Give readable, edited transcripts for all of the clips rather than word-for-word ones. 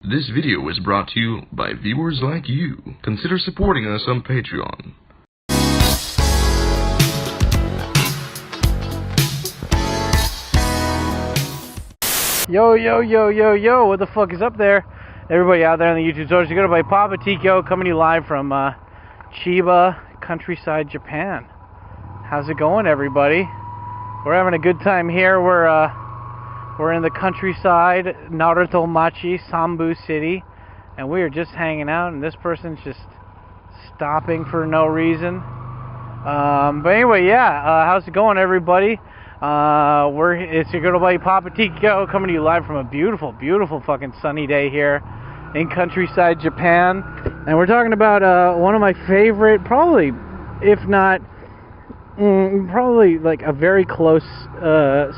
This video is brought to you by viewers like you. Consider supporting us on Patreon. Yo, what the fuck is up there? Everybody out there on the YouTube source, you're gonna buy BTICOIN coming to you live from Chiba, countryside, Japan. How's it going, everybody? We're having a good time here. We're in the countryside, Naruto Machi, Sambu City, and we are just hanging out, and this person's just stopping for no reason. But anyway, yeah, how's it going, everybody? It's your good old buddy BTICOIN coming to you live from a beautiful, beautiful fucking sunny day here in countryside Japan, and we're talking about one of my favorite, probably, if not, probably like a very close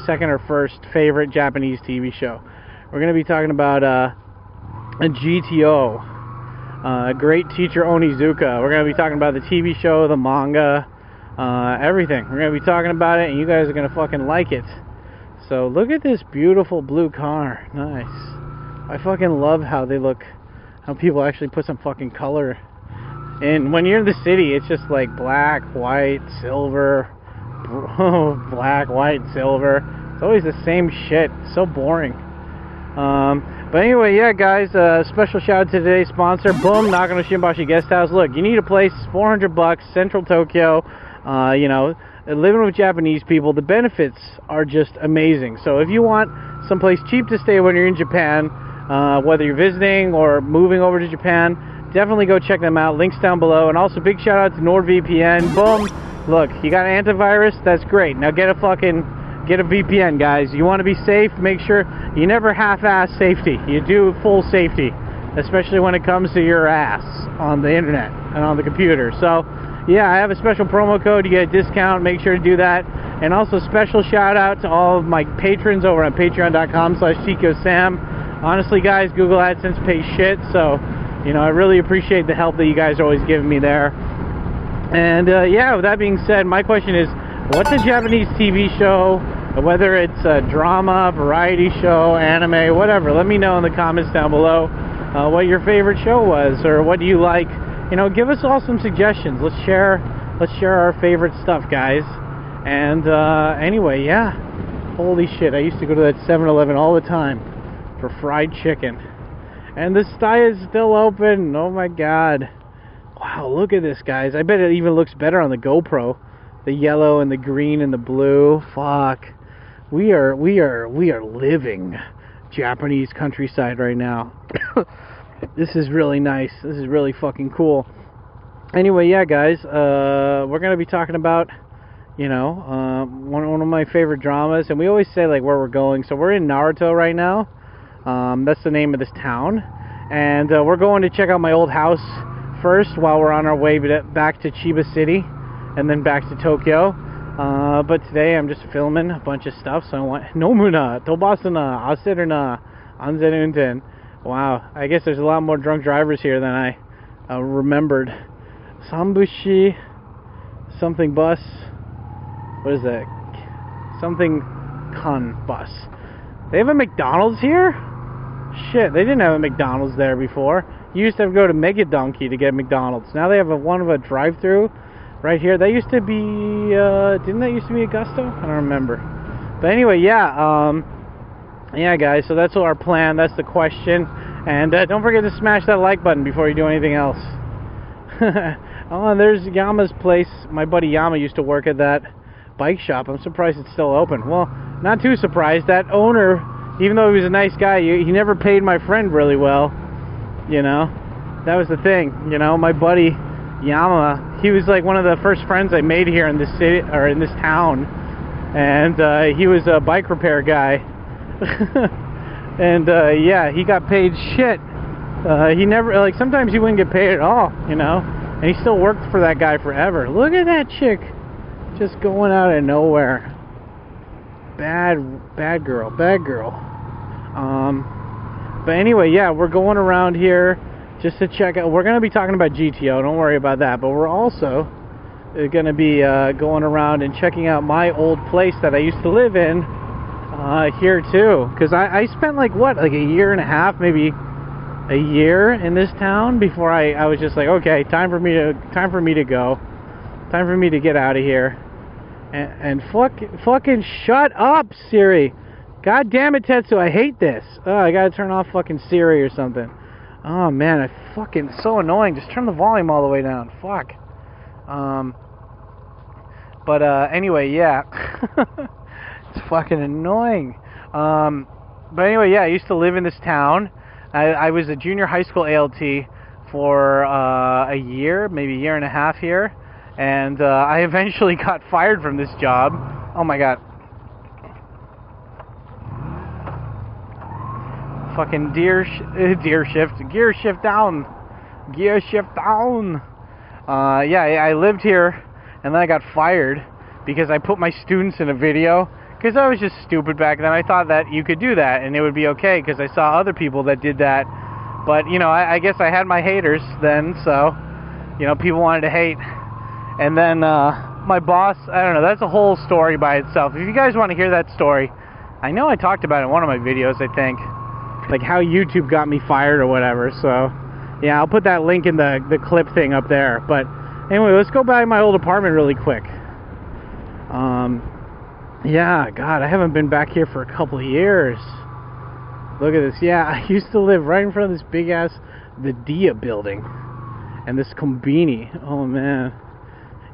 second or first favorite Japanese TV show. We're going to be talking about a GTO, Great Teacher Onizuka. We're going to be talking about the TV show, the manga, everything. We're going to be talking about it, and you guys are going to fucking like it. So look at this beautiful blue car. Nice. I fucking love how they look, how people actually put some fucking color. And when you're in the city, it's just like black, white, silver, black, white, silver. It's always the same shit. It's so boring. But anyway, yeah, guys, special shout out to today's sponsor, Boom, Nakano Shinbashi Guest House. Look, you need a place, $400, Central Tokyo. You know, living with Japanese people, the benefits are just amazing. So if you want someplace cheap to stay when you're in Japan, whether you're visiting or moving over to Japan, definitely go check them out. Links down below. And also big shout out to NordVPN. Boom. Look, you got an antivirus? That's great. Now get a VPN, guys. You want to be safe, make sure you never half-ass safety. You do full safety, especially when it comes to your ass on the internet and on the computer. So yeah, I have a special promo code. You get a discount. Make sure to do that. And also special shout out to all of my patrons over on patreon.com/TikyoSam. Honestly, guys, Google AdSense pays shit, so you know, I really appreciate the help that you guys are always giving me there. And yeah, with that being said, my question is, what's a Japanese TV show, whether it's a drama, variety show, anime, whatever, let me know in the comments down below what your favorite show was, or what do you like. You know, give us all some suggestions. Let's share our favorite stuff, guys. And anyway, yeah, holy shit, I used to go to that 7-Eleven all the time for fried chicken. And the sty is still open. Oh my god. Wow, look at this, guys. I bet it even looks better on the GoPro. The yellow and the green and the blue. Fuck. We are living Japanese countryside right now. This is really nice. This is really fucking cool. Anyway, yeah, guys, we're going to be talking about, you know, one of my favorite dramas. And we always say, like, where we're going. So we're in Naruto right now. That's the name of this town, and we're going to check out my old house first while we're on our way back to Chiba City and then back to Tokyo. But today I'm just filming a bunch of stuff, so I want Nomuna, Tobasuna, Aseruna, Anzenunten. Wow, I guess there's a lot more drunk drivers here than I remembered. Sambushi something bus. What is that? Something Kan bus. They have a McDonald's here? Shit, they didn't have a McDonald's there before. You used to have to go to Mega Donkey to get McDonald's. Now they have one of a drive-thru right here. That used to be, didn't that used to be Augusto? I don't remember. But anyway, yeah, yeah, guys, so that's our plan. That's the question. And don't forget to smash that like button before you do anything else. Oh, and there's Yama's place. My buddy Yama used to work at that bike shop. I'm surprised it's still open. Well, not too surprised. That owner, even though he was a nice guy, he never paid my friend really well. You know, that was the thing. You know, my buddy Yama, he was like one of the first friends I made here in this city, or in this town. And he was a bike repair guy. And yeah, he got paid shit. He never, like, sometimes he wouldn't get paid at all, you know. And he still worked for that guy forever. Look at that chick just going out of nowhere. Bad girl. But anyway, yeah, we're going around here just to check out. We're going to be talking about GTO, don't worry about that. But we're also going to be going around and checking out my old place that I used to live in here too. Because I spent like a year and a half, maybe a year in this town before I was just like, okay, time for me to go, time for me to get out of here. And fucking shut up, Siri. God damn it, Tetsu, I hate this. Oh, I gotta turn off fucking Siri or something. Oh man, I fucking so annoying. Just turn the volume all the way down. Fuck. But anyway, yeah. It's fucking annoying. But anyway, yeah, I used to live in this town. I was a junior high school ALT for a year, maybe a year and a half here. And I eventually got fired from this job. Oh my god. Fucking gear shift down. Yeah, I lived here, and then I got fired because I put my students in a video, because I was just stupid back then. I thought that you could do that and it would be okay, because I saw other people that did that. But, you know, I guess I had my haters then, so, you know, people wanted to hate. And then my boss, I don't know, that's a whole story by itself. If you guys want to hear that story, I know I talked about it in one of my videos, I think. Like how YouTube got me fired or whatever. So, yeah, I'll put that link in the clip thing up there. But anyway, let's go back to my old apartment really quick. Yeah, God, I haven't been back here for a couple of years. Look at this. Yeah, I used to live right in front of this big-ass, the Dia building. And this Combini. Oh, man.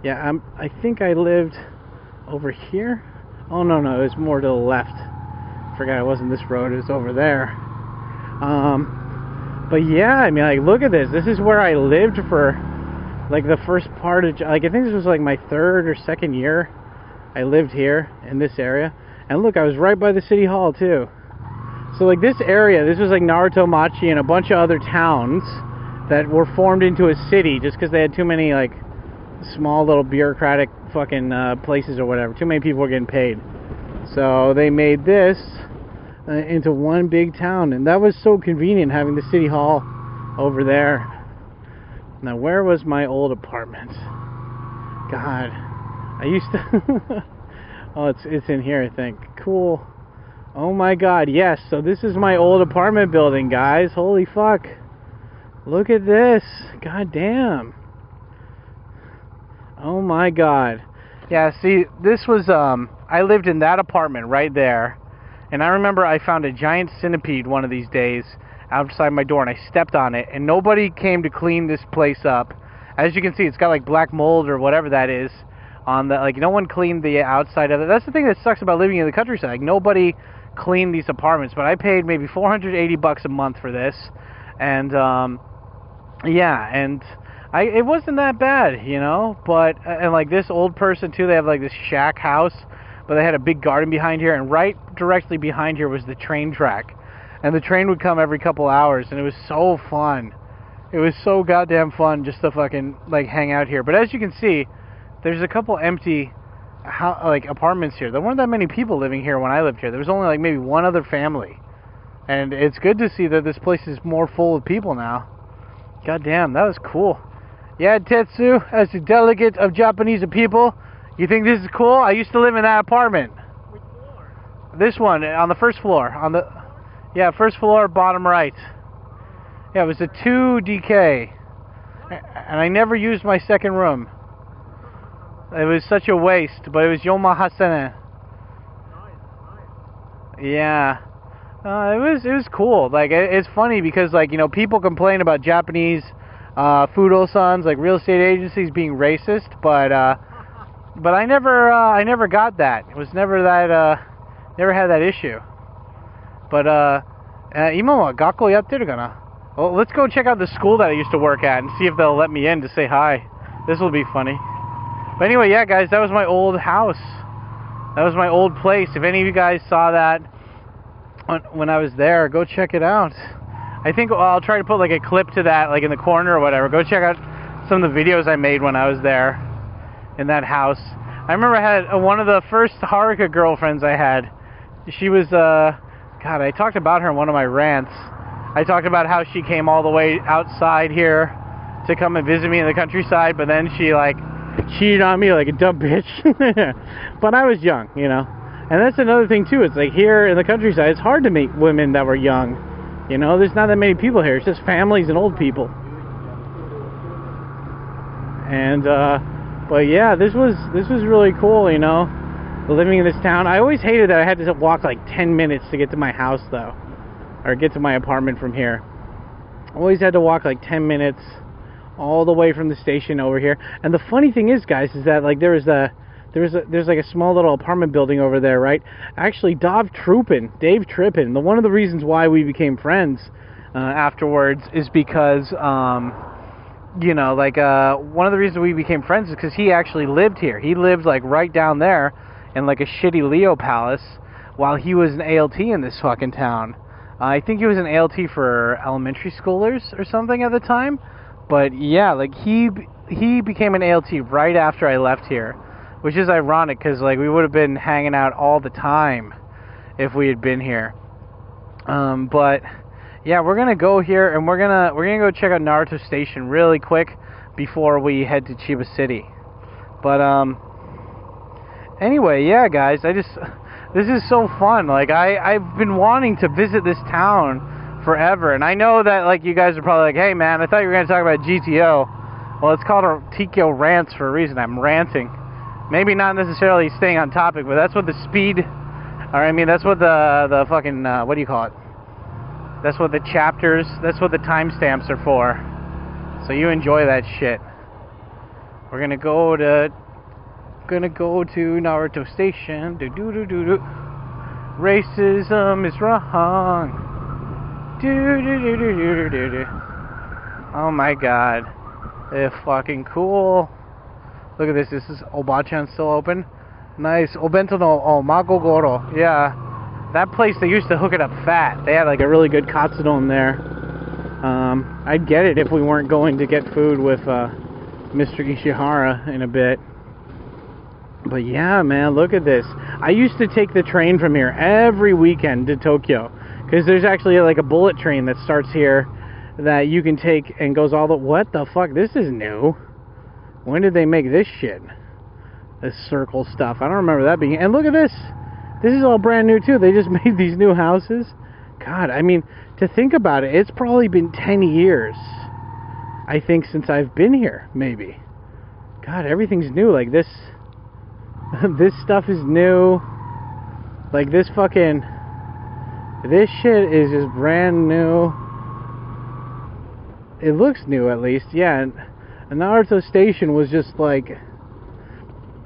Yeah, I think I lived over here. Oh, no, it was more to the left. Forgot it wasn't this road, it was over there. But yeah, I mean, like, look at this. This is where I lived for, like, the first part of, like, I think this was, like, my third or second year I lived here in this area. And look, I was right by the city hall, too. So, like, this area, this was, like, Naruto, Machi, and a bunch of other towns that were formed into a city just because they had too many, like, small little bureaucratic fucking places or whatever. Too many people were getting paid. So they made this into one big town, and that was so convenient having the city hall over there. Now, where was my old apartment? God, I used to oh, it's in here, I think. Cool. Oh my god, yes. So this is my old apartment building, guys. Holy fuck. Look at this. God damn. Oh my god. Yeah, see, this was I lived in that apartment right there. And I remember I found a giant centipede one of these days outside my door, and I stepped on it, and nobody came to clean this place up. As you can see, it's got like black mold or whatever that is on the, like, no one cleaned the outside of it. That's the thing that sucks about living in the countryside. Like, nobody cleaned these apartments, but I paid maybe $480 a month for this. And yeah, and it wasn't that bad, you know, but, and like this old person too, they have like this shack house, but they had a big garden behind here, and right directly behind here was the train track, and the train would come every couple hours, and it was so fun. It was so goddamn fun just to fucking, like, hang out here. But as you can see, there's a couple empty, like, apartments here. There weren't that many people living here when I lived here. There was only, like, maybe one other family, and it's good to see that this place is more full of people now. God damn, that was cool. Yeah, Tetsu, as a delegate of Japanese people, you think this is cool? I used to live in that apartment. Which floor? This one, on the first floor. On the, yeah, first floor, bottom right. Yeah, it was a 2DK. And I never used my second room. It was such a waste, but it was Yoma Hasene. Nice. Yeah. It was cool. Like, it's funny because, like, you know, people complain about Japanese Fudo-sans, like real estate agencies, being racist, but I never got that. It was never that, never had that issue. But, 今は学校やってるかな? Well, let's go check out the school that I used to work at and see if they'll let me in to say hi. This will be funny. But anyway, yeah, guys, that was my old house. That was my old place. If any of you guys saw that when I was there, go check it out. I think I'll try to put like a clip to that, like in the corner or whatever. Go check out some of the videos I made when I was there in that house. I remember I had one of the first Haruka girlfriends I had. She was, God, I talked about her in one of my rants. I talked about how she came all the way outside here to come and visit me in the countryside, but then she, like, cheated on me like a dumb bitch. But I was young, you know. And that's another thing, too. It's like here in the countryside, it's hard to meet women that were young. You know, there's not that many people here. It's just families and old people. And but yeah, this was really cool, you know, living in this town. I always hated that I had to walk like 10 minutes to get to my house though, or get to my apartment from here. I always had to walk like 10 minutes all the way from the station over here. And the funny thing is, guys, is that like there's like a small little apartment building over there, right? Actually, Dave Trippin, one of the reasons why we became friends afterwards is because you know, like one of the reasons we became friends is because he actually lived here. He lived like right down there in like a shitty Leo palace while he was an ALT in this fucking town. I think he was an ALT for elementary schoolers or something at the time. But yeah, like he became an ALT right after I left here, which is ironic because like we would have been hanging out all the time if we had been here. But yeah, we're gonna go here and we're gonna go check out Naruto Station really quick before we head to Chiba City. But anyway, yeah, guys, this is so fun. Like I've been wanting to visit this town forever, and I know that like you guys are probably like, hey man, I thought you were gonna talk about GTO. Well, it's called a Tkyorants for a reason. I'm ranting. Maybe not necessarily staying on topic, but that's what the speed, or I mean, that's what the fucking what do you call it? That's what the chapters, that's what the timestamps are for. So you enjoy that shit. We're gonna go to Naruto Station. Racism is wrong. Oh my god. They're fucking cool. Look at this. This is Obachan still open. Nice. Obento no Magogoro. Yeah. That place, they used to hook it up fat. They had like a really good katsudon there. I'd get it if we weren't going to get food with Mr. Ishihara in a bit. But yeah, man, look at this. I used to take the train from here every weekend to Tokyo. Because there's actually like a bullet train that starts here that you can take and goes all the... What the fuck? This is new. When did they make this shit? This circle stuff. I don't remember that being... And look at this. This is all brand new too. They just made these new houses. God, I mean, to think about it, it's probably been 10 years, I think, since I've been here, maybe. God, everything's new. Like this stuff is new. Like this shit is just brand new. It looks new, at least. Yeah, and Naruto Station was just like...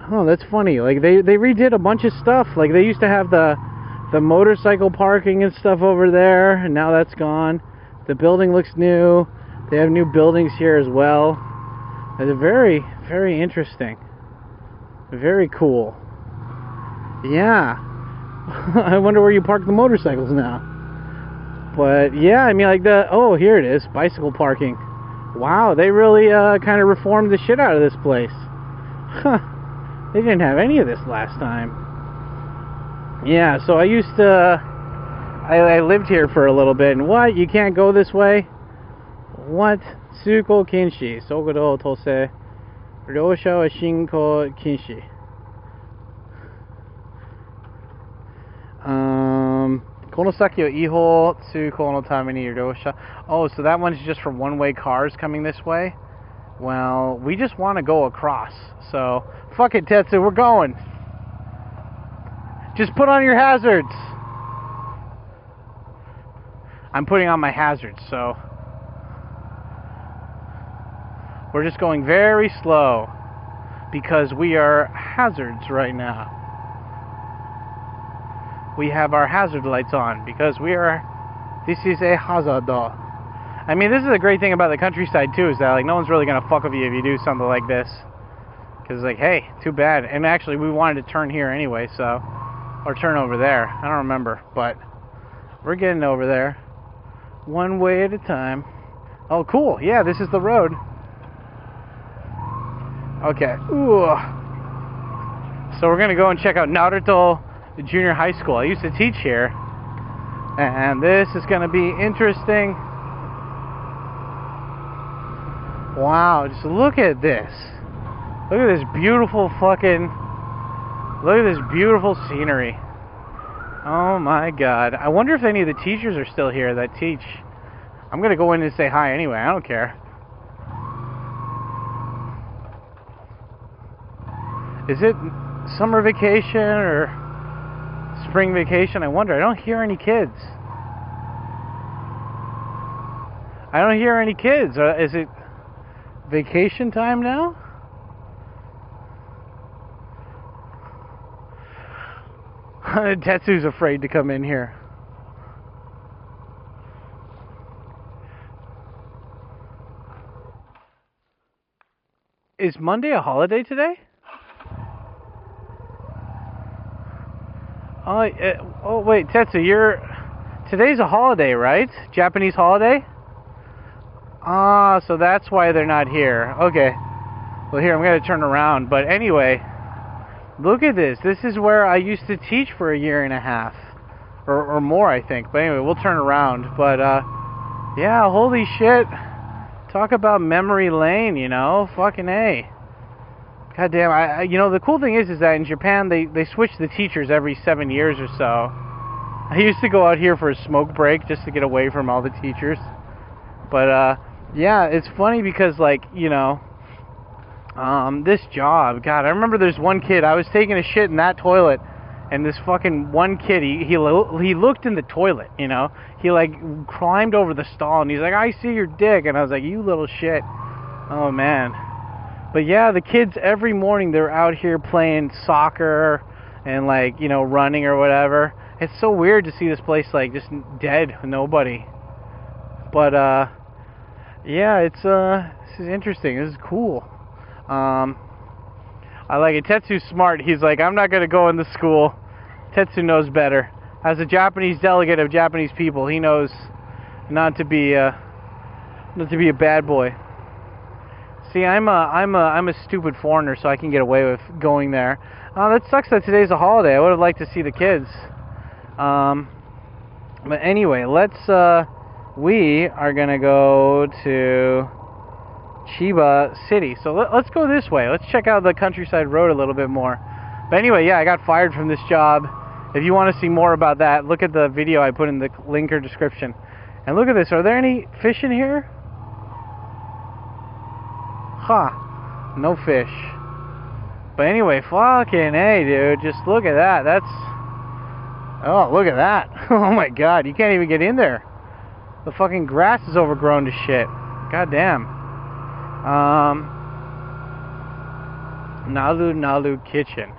Oh, that's funny. Like they redid a bunch of stuff. Like they used to have the motorcycle parking and stuff over there, and now that's gone. The building looks new. They have new buildings here as well. It's very, very interesting. Very cool. Yeah. I wonder where you park the motorcycles now. But yeah, I mean, like here it is, bicycle parking. Wow, they really kind of reformed the shit out of this place. Huh. They didn't have any of this last time. Yeah, so I lived here for a little bit, and what? You can't go this way? What? Tsuko Kinshi, Sogodo Tose, Ryosha wa Shinko Kinshi. Konosaki o Iho Tsuko no Tamini Ryosha. Oh, so that one's just for one-way cars coming this way? Well, we just want to go across, so fuck it, Tetsu, we're going. Just put on your hazards. I'm putting on my hazards, so we're just going very slow because we are hazards right now. We have our hazard lights on because this is a hazard. I mean, this is a great thing about the countryside, too, is that, like, no one's really going to fuck with you if you do something like this. Because, like, hey, too bad. And actually, we wanted to turn here anyway, so... Or turn over there. I don't remember, but... We're getting over there. One way at a time. Oh, cool. Yeah, this is the road. Okay. Ooh. So we're going to go and check out Naruto Junior High School. I used to teach here. And this is going to be interesting. Wow, just look at this. Look at this beautiful fucking... Look at this beautiful scenery. Oh my god. I wonder if any of the teachers are still here that teach. I'm gonna go in and say hi anyway, I don't care. Is it summer vacation or spring vacation? I wonder. I don't hear any kids. I don't hear any kids. Is it vacation time now? Tetsu's afraid to come in here. Is Monday a holiday today? Oh wait, Tetsu, today's a holiday, right? Japanese holiday? Ah, so that's why they're not here. Okay. Well, here, I'm going to turn around. But anyway, look at this. This is where I used to teach for a year and a half. Or more, I think. But anyway, we'll turn around. But, yeah, holy shit. Talk about memory lane, you know? Fucking A. God damn, you know, the cool thing is that in Japan, they switch the teachers every 7 years or so. I used to go out here for a smoke break just to get away from all the teachers. But, yeah, it's funny because, like, you know, this job, God, I remember there's one kid, I was taking a shit in that toilet, and this fucking one kid, he looked in the toilet, you know, he, like, climbed over the stall, and he's like, I see your dick, and I was like, you little shit. Oh, man. But, yeah, the kids, every morning, they're out here playing soccer, and, like, you know, running or whatever. It's so weird to see this place, like, just dead, nobody. But, yeah, it's, this is interesting. This is cool. I like it. Tetsu's smart. He's like, I'm not going to go in the school. Tetsu knows better. As a Japanese delegate of Japanese people, he knows not to be a bad boy. See, I'm a stupid foreigner, so I can get away with going there. That sucks that today's a holiday. I would have liked to see the kids. But anyway, we are going to go to Chiba City. So let's go this way. Let's check out the countryside road a little bit more. But anyway, yeah, I got fired from this job. If you want to see more about that, look at the video I put in the link or description. And look at this. Are there any fish in here? Huh. No fish. But anyway, fucking A, dude. Just look at that. Oh, look at that. Oh my god. You can't even get in there. The fucking grass is overgrown to shit. God damn. Nalu Kitchen.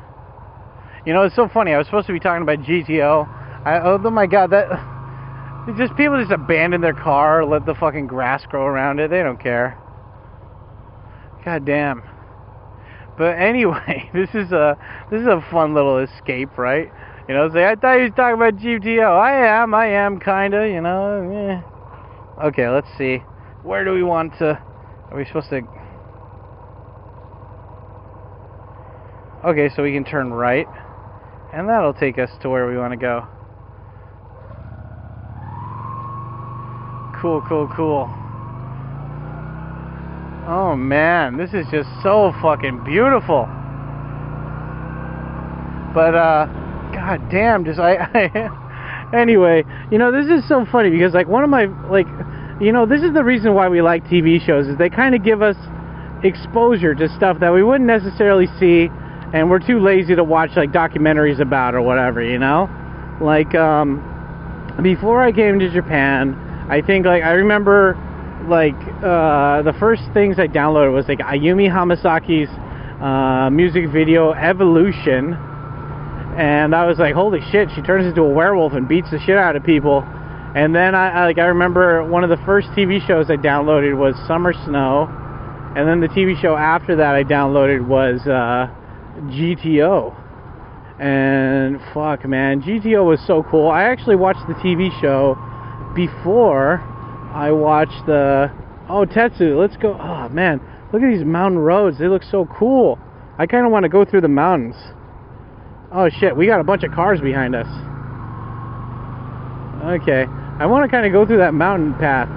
You know, it's so funny. I was supposed to be talking about GTO. Oh my god, people just abandon their car, let the fucking grass grow around it. They don't care. God damn. But anyway, this is a fun little escape, right? You know, say, I thought you was talking about GTO. I am, kinda, you know. Okay, let's see. Where do we want to... Are we supposed to... Okay, so we can turn right. And that'll take us to where we want to go. Cool. Oh, man. This is just so fucking beautiful. But, god damn, anyway, you know, this is so funny because, like, one of my, like... You know, this is the reason why we like TV shows, is they kind of give us exposure to stuff that we wouldn't necessarily see, and we're too lazy to watch, like, documentaries about or whatever, you know? Like, before I came to Japan, I think, like, I remember, like, the first things I downloaded was, like, Ayumi Hamasaki's music video, Evolution, and I was like, holy shit, she turns into a werewolf and beats the shit out of people. And then I remember one of the first TV shows I downloaded was Summer Snow, and then the TV show after that I downloaded was GTO. And fuck, man, GTO was so cool. I actually watched the TV show before I watched the... Oh, Tetsu, let's go. Oh man, look at these mountain roads. They look so cool. I kind of want to go through the mountains. Oh shit, we got a bunch of cars behind us. Okay, I want to kind of go through that mountain path,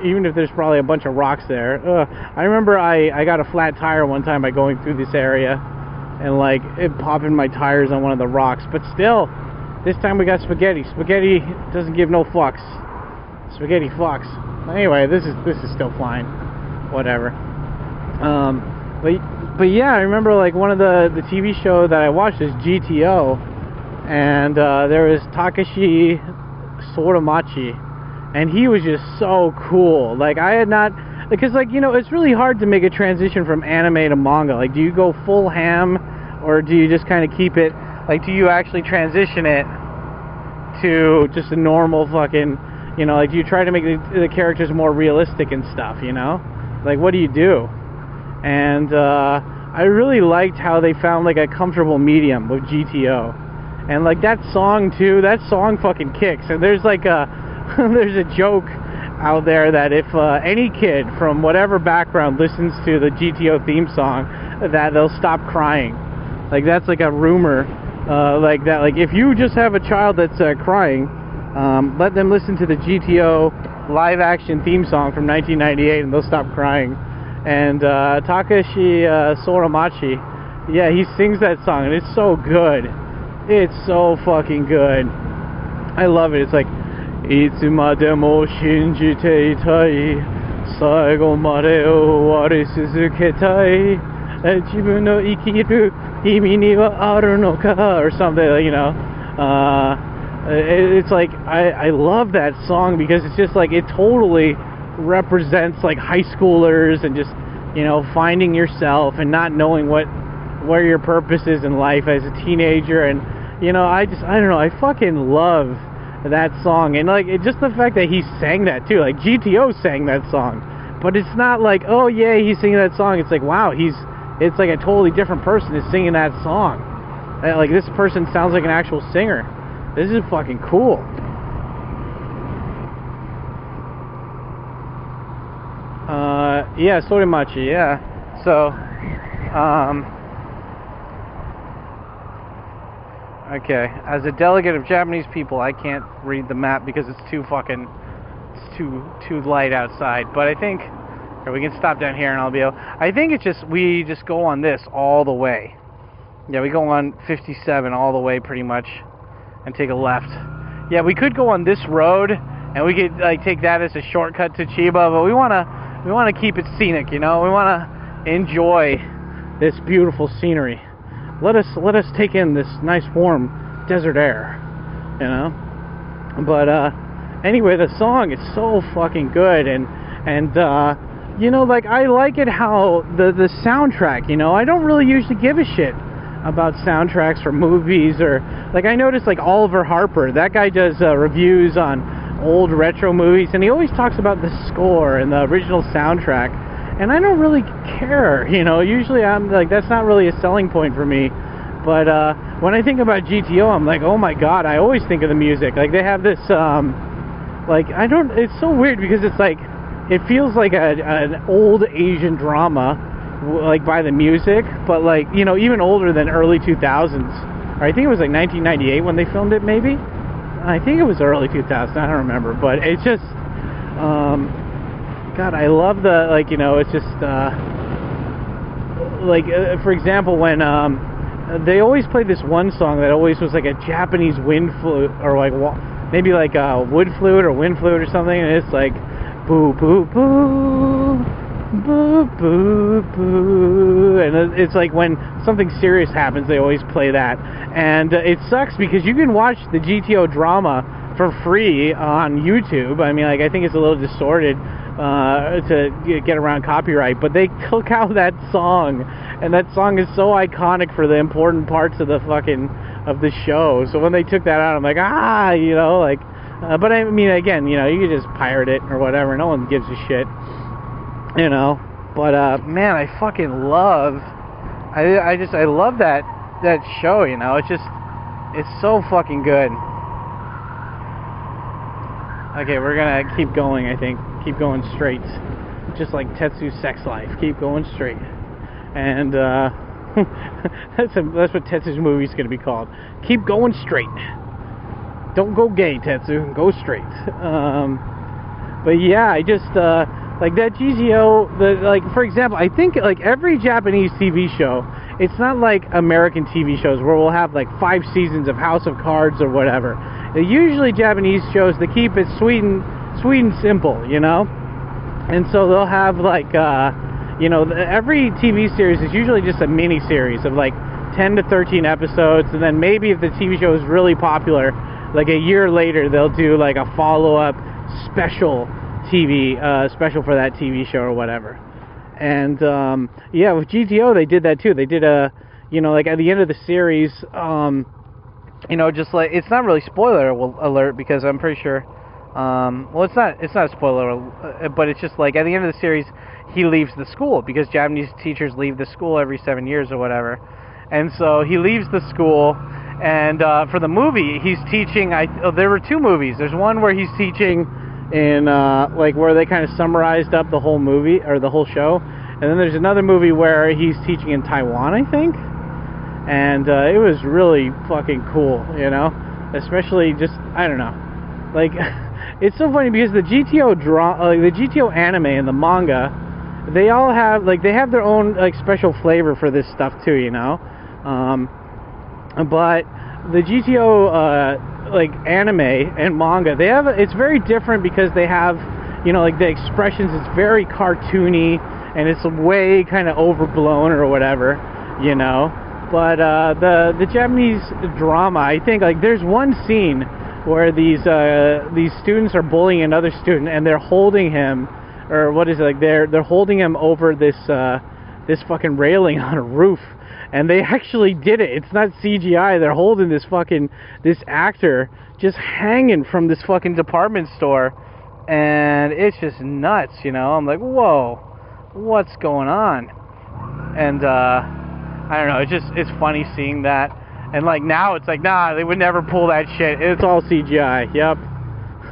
even if there's probably a bunch of rocks there. I remember I got a flat tire one time by going through this area, and like it popping my tires on one of the rocks. But still, this time we got spaghetti. Spaghetti doesn't give no fucks. Spaghetti fucks. Anyway, this is still fine. Whatever. But yeah, I remember like one of the TV show that I watched is GTO, and there was Takashi Soramachi, and he was just so cool. Like I had not, because like, you know, it's really hard to make a transition from anime to manga. Like, do you go full ham, or do you just kind of keep it, like, do you actually transition it to just a normal fucking, you know, like, do you try to make the characters more realistic and stuff, you know? Like, what do you do? And I really liked how they found like a comfortable medium with GTO. And like that song too, that song fucking kicks. And there's like there's a joke out there that if any kid from whatever background listens to the GTO theme song, that they'll stop crying. Like that's like a rumor, like that. Like if you just have a child that's crying, let them listen to the GTO live action theme song from 1998 and they'll stop crying. And Takashi Soramachi, yeah, he sings that song and it's so good. It's so fucking good. I love it. It's like, Itsumademo shinjite itai, saigo made owari suzuketai, jibun no ikiru himi ni wa aru no ka, or something, you know. It's like, I love that song because it's just like, it totally represents like high schoolers and just, you know, finding yourself and not knowing where your purpose is in life as a teenager. And you know, I don't know, I fucking love that song. And like, just the fact that he sang that too, like GTO sang that song, but it's not like, oh yeah, he's singing that song. It's like, wow, it's like a totally different person is singing that song. Like this person sounds like an actual singer. This is fucking cool. Yeah, Sorimachi, yeah. So, okay, as a delegate of Japanese people, I can't read the map because it's too light outside. But I think, or we can stop down here and I'll be able, I think it's just, we just go on this all the way. Yeah, we go on 57 all the way pretty much and take a left. Yeah, we could go on this road and we could like take that as a shortcut to Chiba, but we want to keep it scenic, you know. We want to enjoy this beautiful scenery. Let us take in this nice warm desert air, you know. But anyway, the song is so fucking good, and you know, like I like it how the soundtrack, you know, I don't really usually give a shit about soundtracks for movies, or like I noticed like Oliver Harper, that guy does reviews on old retro movies, and he always talks about the score and the original soundtrack, and I don't really care, you know. Usually I'm like, that's not really a selling point for me. But when I think about GTO, I'm like, oh my god, I always think of the music. Like they have this like, it's so weird because it's like, it feels like an old Asian drama, like by the music, but like, you know, even older than early 2000s. Or I think it was like 1998 when they filmed it, maybe. I think it was early 2000s, I don't remember, but it's just, God, I love the, like, you know, it's just, like, for example, when, they always play this one song that always was like a Japanese wind flute, or like, maybe like a wood flute or wind flute or something, and it's like, boo, boo, boo, boo, boo, boo, and it's like when something serious happens, they always play that. And it sucks because you can watch the GTO drama for free on YouTube. I mean, like, I think it's a little distorted to get around copyright, but they took out that song, and that song is so iconic for the important parts of the the show. So when they took that out, I'm like, you know, like, but I mean, again, you know, you could just pirate it or whatever, no one gives a shit, you know. But man, I fucking love, I love that show, you know. It's so fucking good. Okay, we're gonna keep going, I think. Keep going straight. Just like Tetsu's sex life. Keep going straight. And that's what Tetsu's movie's gonna be called. Keep going straight. Don't go gay, Tetsu. Go straight. But yeah, I just like that GTO, like, for example, I think like every Japanese TV show it's not like American TV shows where we'll have like 5 seasons of House of Cards or whatever. Usually Japanese shows, they keep it sweet and simple, you know? And so they'll have like, you know, every TV series is usually just a mini series of like 10 to 13 episodes, and then maybe if the TV show is really popular, like a year later, they'll do like a follow-up special special for that TV show or whatever. And yeah, with GTO they did that too. They did a, you know, like at the end of the series, you know, just like, it's not really spoiler alert because I'm pretty sure, well, it's not a spoiler, but it's just like at the end of the series, he leaves the school because Japanese teachers leave the school every 7 years or whatever. And so he leaves the school, and for the movie, he's teaching. There were 2 movies. There's one where he's teaching in like where they kind of summarized up the whole movie or the whole show, and then there's another movie where he's teaching in Taiwan, I think. And it was really fucking cool, you know, especially just, I don't know, like it's so funny because the GTO the GTO anime and the manga, they all have like, they have their own like special flavor for this stuff too, you know. But the GTO like anime and manga, they have, it's very different because they have, you know, like the expressions, it's very cartoony and it's way kind of overblown or whatever, you know. But the Japanese drama, I think, like there's one scene where these students are bullying another student and they're holding him, or what is it, like they're holding him over this fucking railing on a roof. And they actually did it. It's not CGI. They're holding this actor just hanging from this fucking department store. And it's just nuts, you know. I'm like, whoa, what's going on? And, I don't know. It's funny seeing that. And, like, now it's like, nah, they would never pull that shit. It's all CGI. Yep.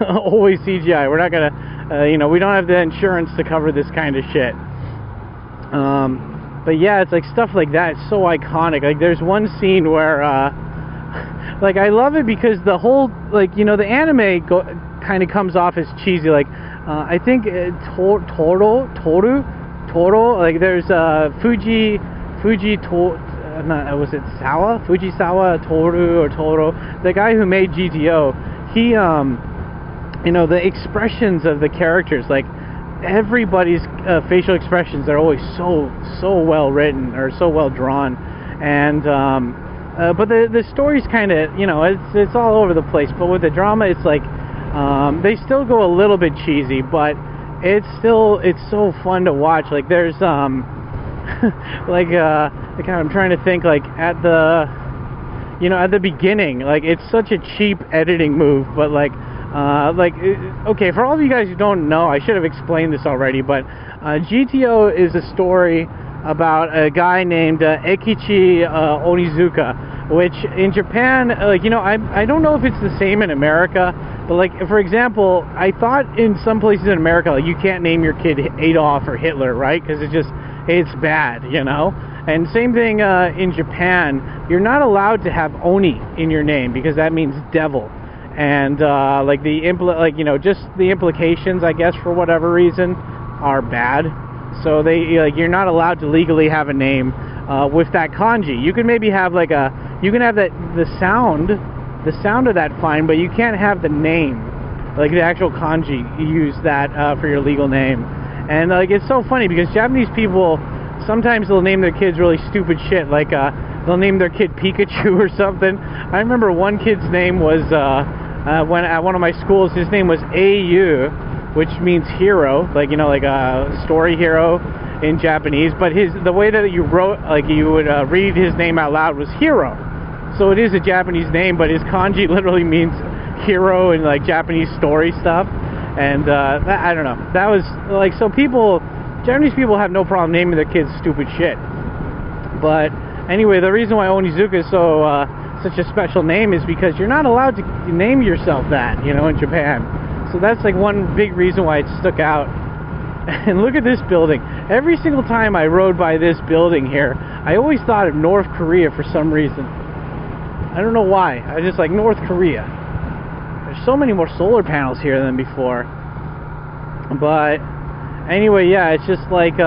Always CGI. We're not going to, you know, we don't have the insurance to cover this kind of shit. But yeah, it's like stuff like that. It's so iconic. Like there's one scene where, like I love it because the whole, like, you know, the anime kind of comes off as cheesy. Like I think Toro. Like there's Fujisawa Toru or Toro. The guy who made GTO. He you know, the expressions of the characters, like everybody's facial expressions are always so well written or so well drawn, and but the story's kind of, you know, it's all over the place. But with the drama, it's like they still go a little bit cheesy, but it's so fun to watch. Like there's like I'm trying to think, like at the beginning, like it's such a cheap editing move, but like okay, for all of you guys who don't know, I should have explained this already, but GTO is a story about a guy named Eikichi Onizuka, which in Japan, like, you know, I don't know if it's the same in America, but like, for example, I thought in some places in America, like, you can't name your kid Adolf or Hitler, right? Because it's bad, you know? And same thing in Japan, you're not allowed to have Oni in your name because that means devil. And like you know, just the implications, I guess, for whatever reason, are bad. So you're not allowed to legally have a name with that kanji. You can maybe have like you can have the sound of that fine, but you can't have the name, like the actual kanji. You use that for your legal name. And like it's so funny because Japanese people, sometimes they'll name their kids really stupid shit, like they'll name their kid Pikachu or something. I remember one kid's name was when at one of my schools, his name was AU, which means hero, like, you know, like a story hero in Japanese. But the way that you wrote, like you would read his name out loud was Hero. So it is a Japanese name, but his kanji literally means hero in like Japanese story stuff. And I don't know. That was like, so Japanese people have no problem naming their kids stupid shit. But anyway, the reason why Onizuka is so such a special name is because you're not allowed to name yourself that, you know, in Japan. So that's like one big reason why it stuck out. And look at this building. Every single time I rode by this building here, I always thought of North Korea for some reason. I don't know why. I just like North Korea. There's so many more solar panels here than before. But anyway, yeah, it's just like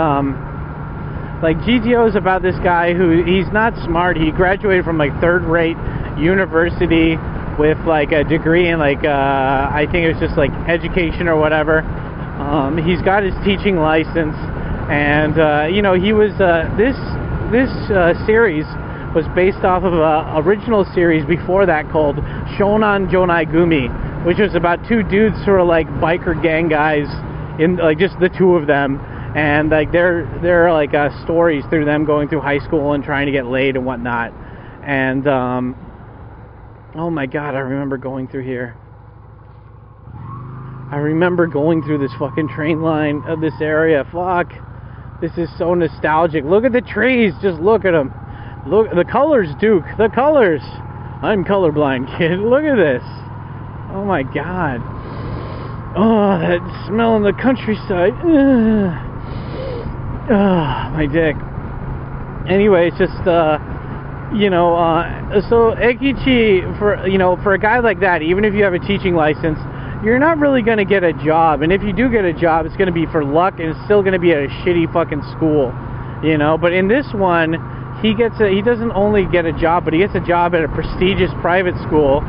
like GTO is about this guy who, he's not smart. He graduated from like third-rate university with like a degree in like I think it was just like education or whatever. He's got his teaching license, and you know, he was this series was based off of a original series before that called Shonan Jonai Gumi, which was about two dudes who are like biker gang guys, in like just the two of them, and like they're like stories through them going through high school and trying to get laid and whatnot. And oh my god, I remember going through here. I remember going through this fucking train line of this area. Fuck, this is so nostalgic. Look at the trees, just look at them. Look, the colors, Duke, the colors. I'm colorblind, kid. Look at this. Oh my god. Oh, that smell in the countryside. Oh, my dick. Anyway, it's just, you know, so Ekichi, for, you know, for a guy like that, even if you have a teaching license, you're not really going to get a job. And if you do get a job, it's going to be for luck, and it's still going to be at a shitty fucking school, you know. But in this one, he doesn't only get a job, but he gets a job at a prestigious private school.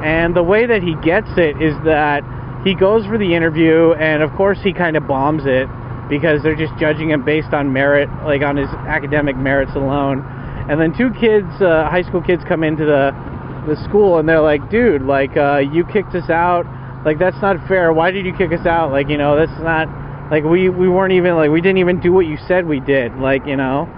And the way that he gets it is that he goes for the interview, and of course he kind of bombs it, because they're just judging him based on merit, like on his academic merits alone. And then two kids, high school kids, come into the school, and they're like, dude, like, you kicked us out, like, that's not fair, why did you kick us out, like, you know, that's not, like, we weren't even, like, we didn't even do what you said we did, like, you know.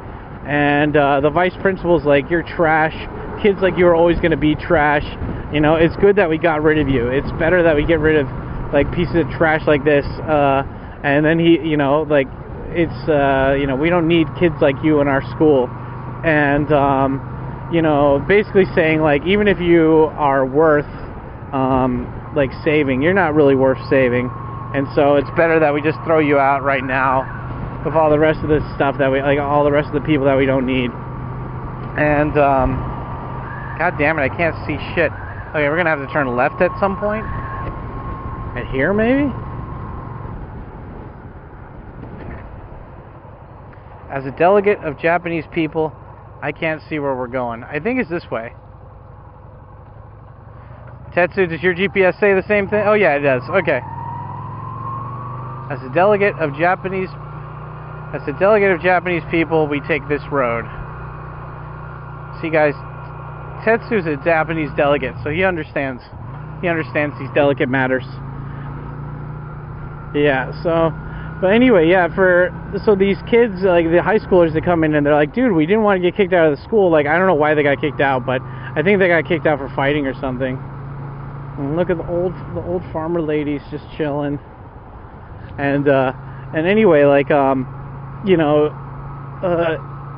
And the vice principal's like, you're trash, kids like you are always going to be trash, you know, it's good that we got rid of you, it's better that we get rid of, like, pieces of trash like this. And then he, you know, like, it's, you know, we don't need kids like you in our school. And, you know, basically saying, like, even if you are worth, like, saving, you're not really worth saving. And so it's better that we just throw you out right now with all the rest of the stuff that we, like, all the rest of the people that we don't need. And, god damn it, I can't see shit. Okay, we're gonna have to turn left at some point. At here, maybe? As a delegate of Japanese people, I can't see where we're going. I think it's this way. Tetsu, does your GPS say the same thing? Oh yeah, it does. Okay. As a delegate of Japanese people, we take this road. See, guys, Tetsu's a Japanese delegate, so he understands. He understands these delicate matters. Yeah, so, but anyway, yeah, so these kids, like the high schoolers that come in and they're like, dude, we didn't want to get kicked out of the school. Like, I don't know why they got kicked out, but I think they got kicked out for fighting or something. And look at the old farmer ladies just chilling. And anyway, like, you know,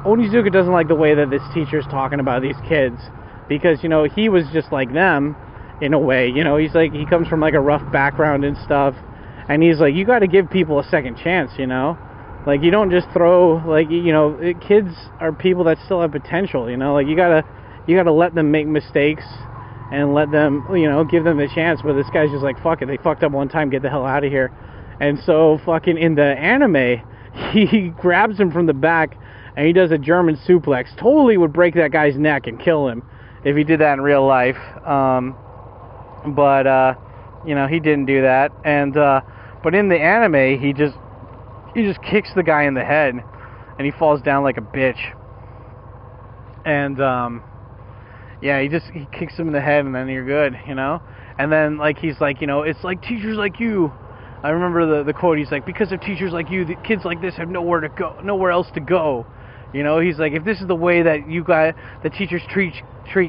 Onizuka doesn't like the way that this teacher's talking about these kids, because, you know, he was just like them in a way. You know, he's like, he comes from like a rough background and stuff. And he's like, you got to give people a second chance, you know? Like, you don't just throw, like, you know, kids are people that still have potential, you know? Like, you gotta let them make mistakes and let them, you know, give them a chance. But this guy's just like, fuck it, they fucked up one time, get the hell out of here. And so, fucking, in the anime, he grabs him from the back and he does a German suplex. Totally would break that guy's neck and kill him if he did that in real life. But you know, he didn't do that. And, but in the anime, he just kicks the guy in the head, and he falls down like a bitch. And, yeah, he kicks him in the head, and then you're good, you know? And then, like, he's like, you know, it's like teachers like you. I remember the quote, he's like, because of teachers like you, the kids like this have nowhere else to go. You know, he's like, if this is the way that the teachers treat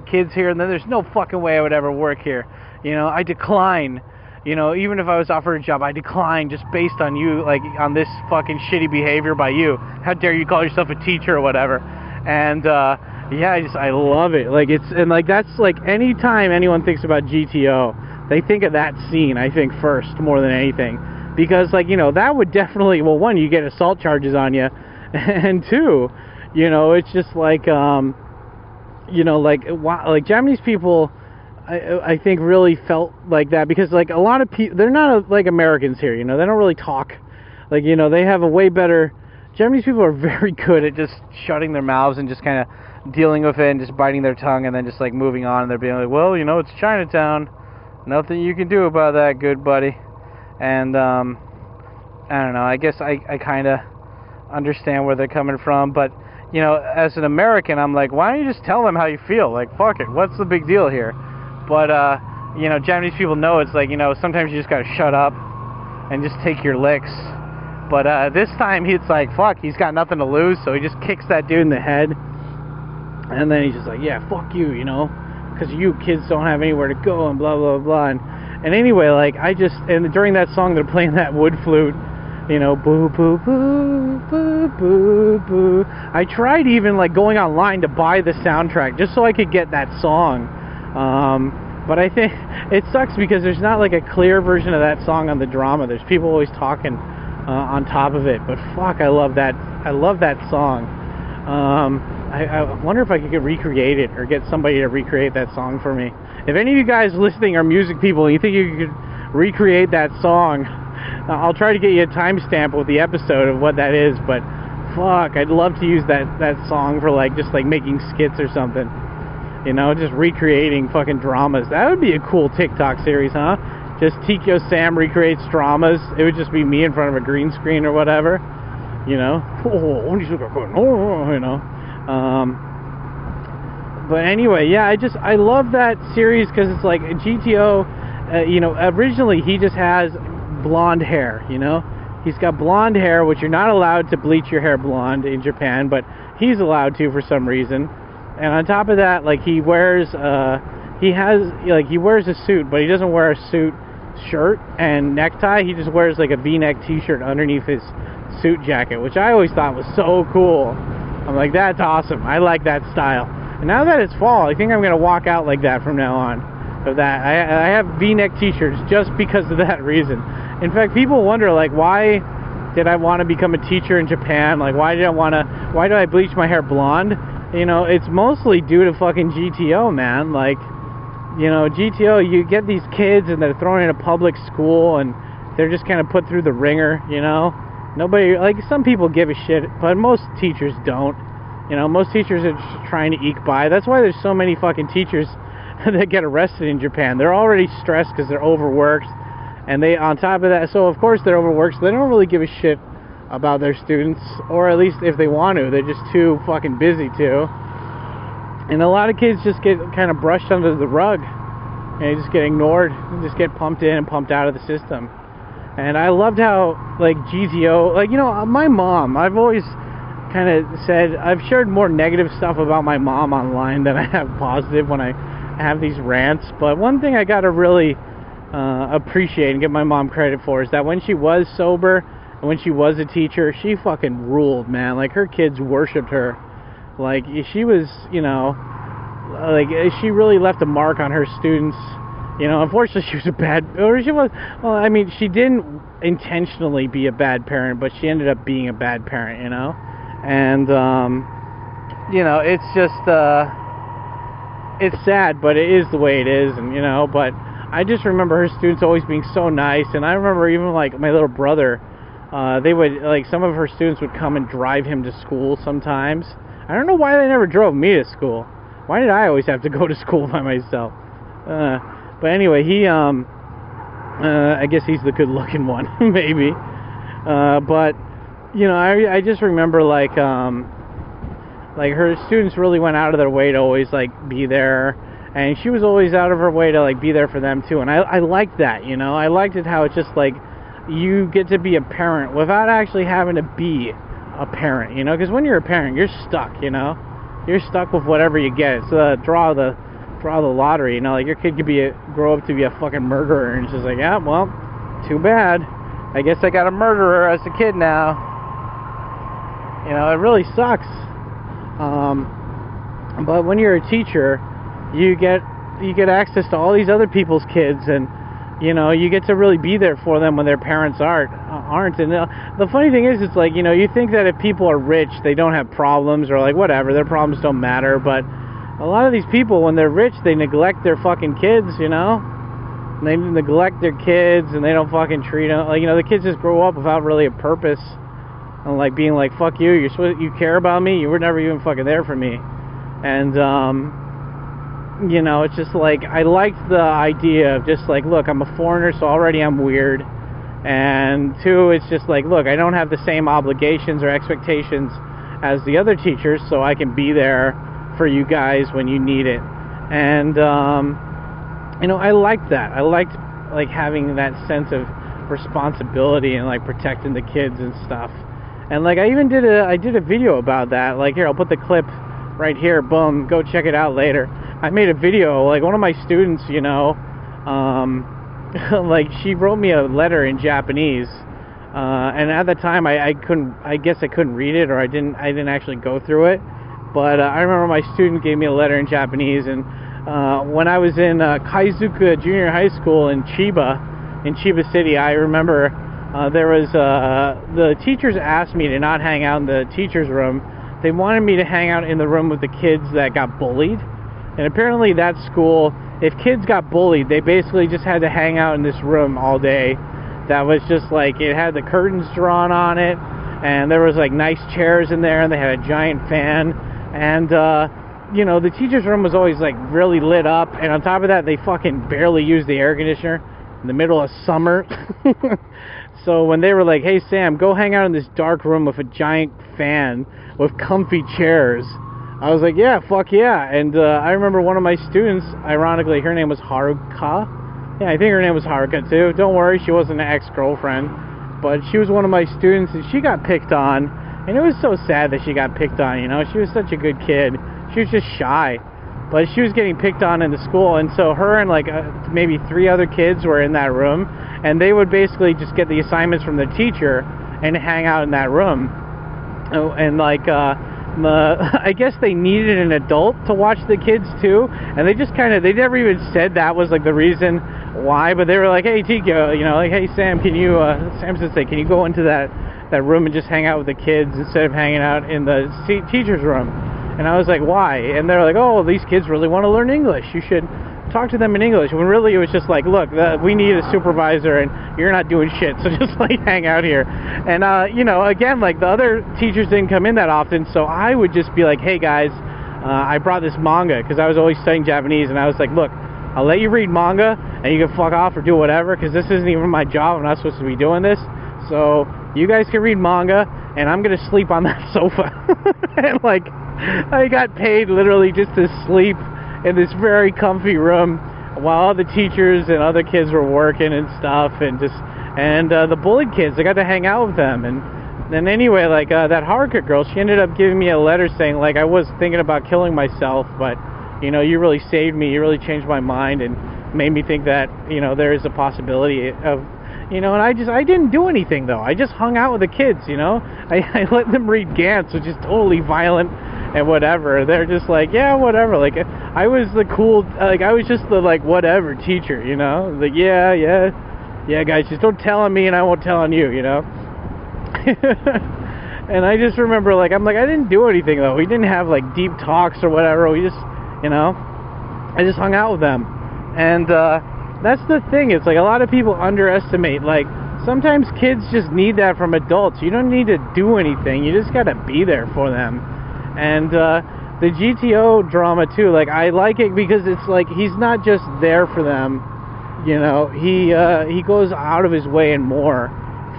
kids here, then there's no fucking way I would ever work here. You know, I decline. You know, even if I was offered a job, I decline just based on you, like, on this fucking shitty behavior by you. How dare you call yourself a teacher or whatever. And, yeah, I love it. Like, that's, like, anytime anyone thinks about GTO, they think of that scene, I think, first, more than anything. Because, like, you know, that would definitely, well, one, you get assault charges on you, and two, you know, it's just like, you know, like Japanese people, I think, really felt like that, because, like, a lot of people, they're not like Americans here, you know, they don't really talk, like, you know, they have a way better Japanese people are very good at just shutting their mouths and just kind of dealing with it and just biting their tongue and then just like moving on. And they're being like, well, you know, it's Chinatown. Nothing you can do about that, good buddy. And I don't know. I guess I kind of understand where they're coming from. But, you know, as an American, I'm like, why don't you just tell them how you feel? Like, fuck it. What's the big deal here? But, you know, Japanese people know it's like, you know, sometimes you just got to shut up and just take your licks. But this time it's like, fuck, he's got nothing to lose, so he just kicks that dude in the head. And then he's just like, yeah, fuck you, you know, because you kids don't have anywhere to go and blah, blah, blah. And anyway, like, and during that song, they're playing that wood flute, you know, boo, boo, boo, boo, boo, boo. I tried even, like, going online to buy the soundtrack just so I could get that song. But I think it sucks because there's not, like, a clear version of that song on the drama. There's people always talking on top of it, but fuck, I love that song. I wonder if I could recreate it or get somebody to recreate that song for me. If any of you guys listening are music people and you think you could recreate that song, I'll try to get you a timestamp with the episode of what that is. But fuck, I'd love to use that song for like just like making skits or something, you know, just recreating fucking dramas. That would be a cool TikTok series, huh? Just Tikyo Sam recreates dramas. It would just be me in front of a green screen or whatever, you know. You know. But anyway, yeah, I love that series because it's like GTO. You know, originally he just has blonde hair. You know, he's got blonde hair, which you're not allowed to bleach your hair blonde in Japan, but he's allowed to for some reason. And on top of that, like he wears he wears a suit, but he doesn't wear a suit shirt and necktie. He just wears like a V-neck t-shirt underneath his suit jacket, which I always thought was so cool. I'm like, that's awesome. I like that style. And now that it's fall, I think I'm gonna walk out like that from now on. Of that, I have V-neck t-shirts just because of that reason. In fact, people wonder like, why did I want to become a teacher in Japan? Like, why do I bleach my hair blonde? You know, it's mostly due to fucking GTO, man. Like, you know, GTO, you get these kids and they're thrown in a public school and they're just kind of put through the ringer, you know. Nobody, like, some people give a shit, but most teachers don't. You know, most teachers are just trying to eke by. That's why there's so many fucking teachers that get arrested in Japan. They're already stressed because they're overworked. And they, on top of that, so of course they're overworked, so they don't really give a shit about their students. Or at least if they want to, they're just too fucking busy to. And a lot of kids just get kind of brushed under the rug. And they just get ignored. And just get pumped in and pumped out of the system. And I loved how, like, GTO, like, you know, my mom, I've always kind of said, I've shared more negative stuff about my mom online than I have positive when I have these rants. But one thing I got to really appreciate and give my mom credit for is that when she was sober and when she was a teacher, she fucking ruled, man. Like, her kids worshipped her. Like, she was, you know, like, she really left a mark on her students. You know, unfortunately, she was a bad, or she was, well, I mean, she didn't intentionally be a bad parent, but she ended up being a bad parent, you know? And, you know, it's just, it's sad, but it is the way it is, and, you know, but I just remember her students always being so nice, and I remember even, like, my little brother, they would, like, some of her students would come and drive him to school sometimes. I don't know why they never drove me to school. Why did I always have to go to school by myself? But anyway, he, I guess he's the good-looking one, maybe. But, you know, I just remember, like her students really went out of their way to always, like, be there. And she was always out of her way to, like, be there for them, too. And I liked that, you know. I liked it how it's just, like, you get to be a parent without actually having to be a parent, you know. Because when you're a parent, you're stuck, you know. You're stuck with whatever you get. It's draw the lottery, you know. Like, your kid could grow up to be a fucking murderer, and it's just like, yeah, well, too bad. I guess I got a murderer as a kid now. You know, it really sucks. But when you're a teacher, you get access to all these other people's kids, and you know, you get to really be there for them when their parents aren't. And the funny thing is, it's like, you know, you think that if people are rich, they don't have problems, or like whatever, their problems don't matter. But a lot of these people, when they're rich, they neglect their fucking kids, you know. And they neglect their kids, and they don't fucking treat them like, you know, the kids just grow up without really a purpose. and like being like, fuck you, you care about me, you were never even fucking there for me. And you know, it's just like, I liked the idea of just like, look, I'm a foreigner, so already I'm weird, and two, it's just like, look, I don't have the same obligations or expectations as the other teachers, so I can be there for you guys when you need it. And you know, I liked that. I liked like having that sense of responsibility and like protecting the kids and stuff. And like I even did a video about that. Like, here, I'll put the clip right here, boom, go check it out later. I made a video, like one of my students, you know, like she wrote me a letter in Japanese, and at the time I guess I couldn't read it, or I didn't actually go through it, but I remember my student gave me a letter in Japanese. And when I was in Kaizuka Junior High School in Chiba City, I remember there was the teachers asked me to not hang out in the teachers' room. They wanted me to hang out in the room with the kids that got bullied. And apparently that school, if kids got bullied, they basically just had to hang out in this room all day. That was just like, it had the curtains drawn on it, and there was like nice chairs in there, and they had a giant fan. And you know, the teacher's room was always like really lit up, and on top of that, they fucking barely used the air conditioner in the middle of summer. So when they were like, hey Sam, go hang out in this dark room with a giant fan with comfy chairs, I was like, yeah, fuck yeah. And I remember one of my students, ironically, her name was Haruka. Yeah, I think her name was Haruka too. Don't worry, she wasn't an ex-girlfriend, but she was one of my students, and she got picked on. And it was so sad that she got picked on, you know. She was such a good kid. She was just shy, but she was getting picked on in the school. And so her and like maybe 3 other kids were in that room, and they would basically just get the assignments from the teacher and hang out in that room. And like I guess they needed an adult to watch the kids too, and they just they never even said that was like the reason why, but they were like, hey Tikyo, you know, like, hey Sam, can you Sam said, can you go into that room and just hang out with the kids instead of hanging out in the teacher's room? And I was like, why? And they're like, oh, well, these kids really want to learn English, you should talk to them in English. When really it was just like, look, we need a supervisor and you're not doing shit, so just like hang out here. And you know, again, like the other teachers didn't come in that often, so I would just be like, hey guys, I brought this manga, because I was always studying Japanese, and I was like, look, I'll let you read manga and you can fuck off or do whatever, because this isn't even my job, I'm not supposed to be doing this, so you guys can read manga and I'm gonna sleep on that sofa. And like, I got paid literally just to sleep in this very comfy room while all the teachers and other kids were working and stuff, and the bullied kids, I got to hang out with them. And then anyway, like that Haruka girl, she ended up giving me a letter saying like, I was thinking about killing myself, but you know, you really saved me, you really changed my mind and made me think that, you know, there is a possibility of, you know. And I didn't do anything though. I just hung out with the kids, you know. I let them read Gantz, which is totally violent and whatever. They're just like, yeah, whatever. Like, I was the cool, like, I was just the like whatever teacher, you know. Like, yeah guys, just don't tell on me and I won't tell on you, you know. And I just remember, like, I'm like, I didn't do anything though. We didn't have like deep talks or whatever. We just, you know, I just hung out with them. And that's the thing. It's like a lot of people underestimate, like, sometimes kids just need that from adults. You don't need to do anything. You just gotta be there for them. And the GTO drama too, like, I like it because it's like he's not just there for them, you know. He goes out of his way and more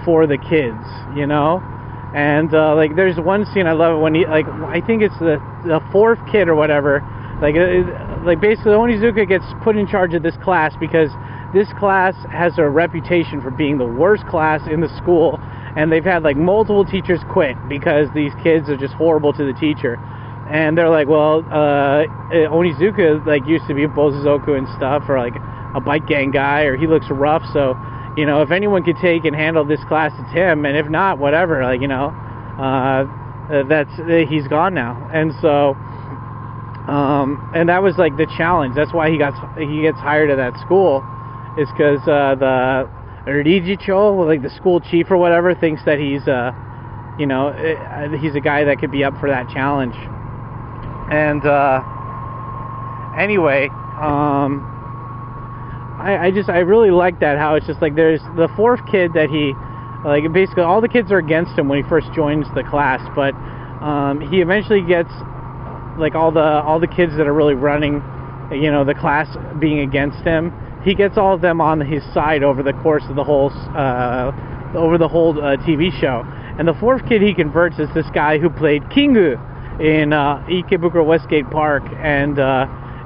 for the kids, you know. And like, there's one scene I love it when he, like, I think it's the 4th kid or whatever, like basically Onizuka gets put in charge of this class because this class has a reputation for being the worst class in the school, and they've had like multiple teachers quit because these kids are just horrible to the teacher. And they're like, well, Onizuka like used to be a Bozuzoku and stuff, or like a bike gang guy, or he looks rough, so, you know, if anyone could take and handle this class, it's him, and if not, whatever, like, you know, he's gone now. And so and that was like the challenge. That's why he gets hired at that school, is because the Rijicho, like the school chief or whatever, thinks that he's you know, he's a guy that could be up for that challenge. And anyway, I really like that, how it's just like there's the 4th kid that he like basically all the kids are against him when he first joins the class, but he eventually gets like all the kids that are really running, you know, the class being against him. He gets all of them on his side over the course of the whole TV show. And the fourth kid he converts is this guy who played Kingu in Ikebukuro Westgate Park, and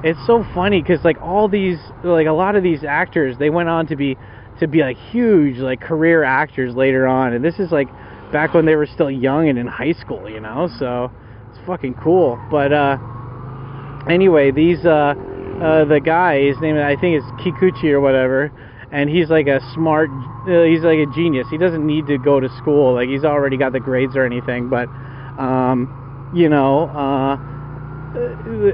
it's so funny because like all these, like a lot of these actors, they went on to be like huge like career actors later on, and this is like back when they were still young and in high school, you know, so it's fucking cool. But anyway, these the guy, his name I think is Kikuchi or whatever, and he's like a smart, he's like a genius. He doesn't need to go to school, like he's already got the grades or anything, but you know,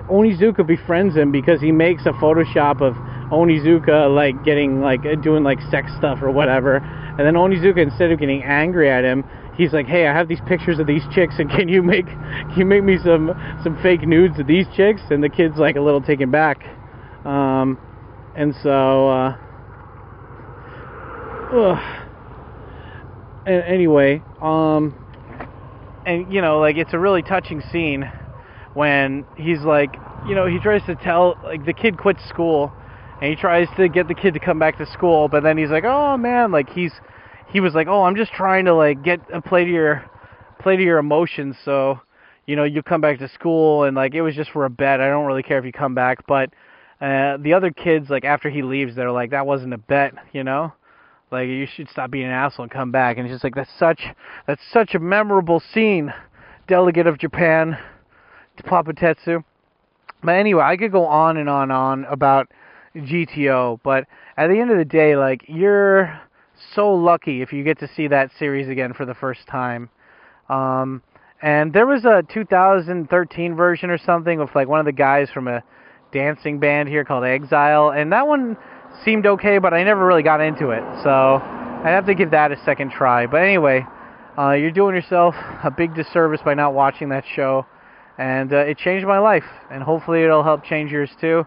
Onizuka befriends him because he makes a Photoshop of Onizuka like getting like doing like sex stuff or whatever, and then Onizuka, instead of getting angry at him, he's like, hey, I have these pictures of these chicks, and can you make me some fake nudes of these chicks? And the kid's like a little taken back, and so and anyway, and you know, like it's a really touching scene when he's like, you know, he tries to tell, like the kid quits school, and he tries to get the kid to come back to school, but then he's like, oh man, like he was like, oh, I'm just trying to like get a play to your emotions, so you know, you come back to school, and like it was just for a bet. I don't really care if you come back. But the other kids, like after he leaves, they're like, that wasn't a bet, you know, like you should stop being an asshole and come back. And it's just like that's such a memorable scene, delegate of Japan, to Papa Tetsu. But anyway, I could go on and on about GTO, but at the end of the day, like you're so lucky if you get to see that series again for the first time. And there was a 2013 version or something with like one of the guys from a dancing band here called Exile, and that one seemed okay, but I never really got into it, so I'd have to give that a second try. But anyway, you're doing yourself a big disservice by not watching that show, and it changed my life, and hopefully it'll help change yours too.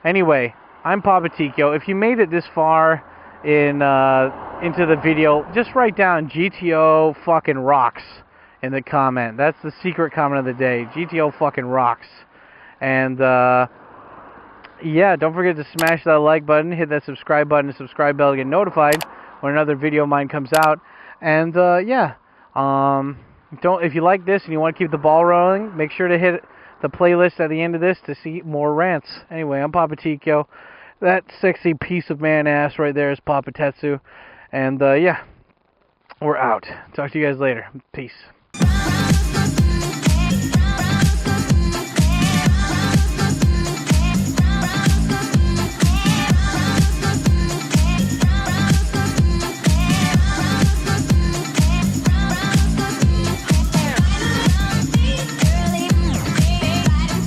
Anyway, I'm Papa Tikyo. If you made it this far into the video, just write down GTO fucking rocks in the comment. That's the secret comment of the day. GTO fucking rocks. And yeah, don't forget to smash that like button, hit that subscribe button, and subscribe bell to get notified when another video of mine comes out. And yeah, if you like this and you want to keep the ball rolling, make sure to hit the playlist at the end of this to see more rants. Anyway, I'm Papa Tikyo. That sexy piece of man ass right there is Papa Tetsu. And yeah, we're out. Talk to you guys later. Peace.